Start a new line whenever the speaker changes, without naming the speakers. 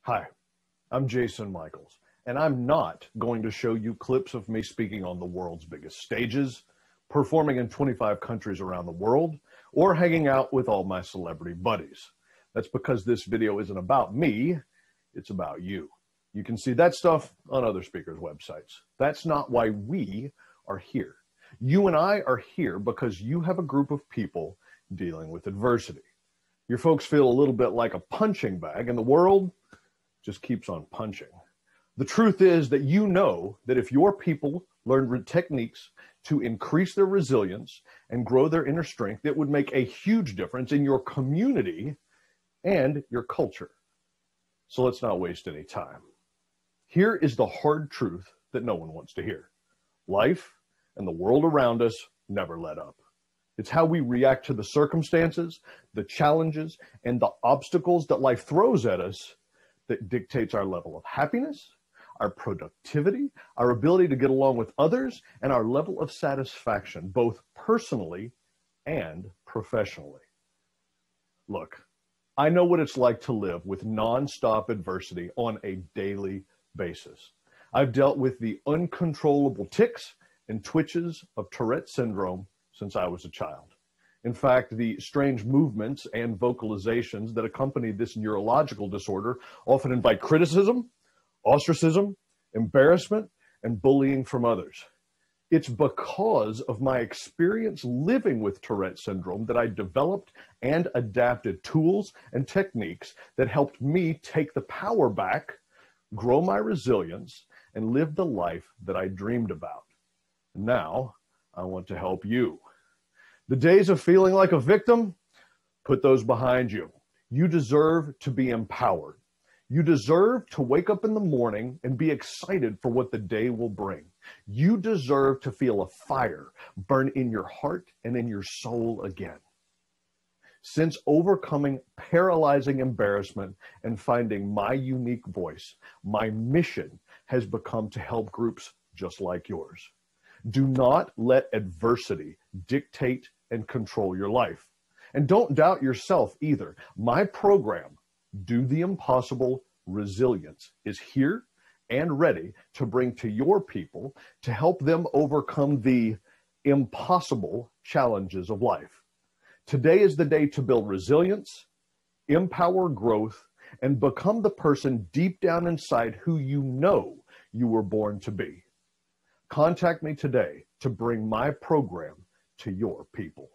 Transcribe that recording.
Hi, I'm Jason Michaels, and I'm not going to show you clips of me speaking on the world's biggest stages, performing in 25 countries around the world, or hanging out with all my celebrity buddies. That's because this video isn't about me, it's about you. You can see that stuff on other speakers' websites. That's not why we are here. You and I are here because you have a group of people dealing with adversity. Your folks feel a little bit like a punching bag, and the world just keeps on punching. The truth is that you know that if your people learned techniques to increase their resilience and grow their inner strength, it would make a huge difference in your community and your culture. So let's not waste any time. Here is the hard truth that no one wants to hear. Life and the world around us never let up. It's how we react to the circumstances, the challenges, and the obstacles that life throws at us that dictates our level of happiness, our productivity, our ability to get along with others, and our level of satisfaction, both personally and professionally. Look, I know what it's like to live with nonstop adversity on a daily basis. I've dealt with the uncontrollable tics and twitches of Tourette syndrome since I was a child. In fact, the strange movements and vocalizations that accompany this neurological disorder often invite criticism, ostracism, embarrassment, and bullying from others. It's because of my experience living with Tourette syndrome that I developed and adapted tools and techniques that helped me take the power back, grow my resilience, and live the life that I dreamed about. Now, I want to help you. The days of feeling like a victim, put those behind you. You deserve to be empowered. You deserve to wake up in the morning and be excited for what the day will bring. You deserve to feel a fire burn in your heart and in your soul again. Since overcoming paralyzing embarrassment and finding my unique voice, my mission has become to help groups just like yours. Do not let adversity dictate and control your life. And don't doubt yourself either. My program, Do the Impossible Resilience, is here and ready to bring to your people to help them overcome the impossible challenges of life. Today is the day to build resilience, empower growth, and become the person deep down inside who you know you were born to be. Contact me today to bring my program to your people.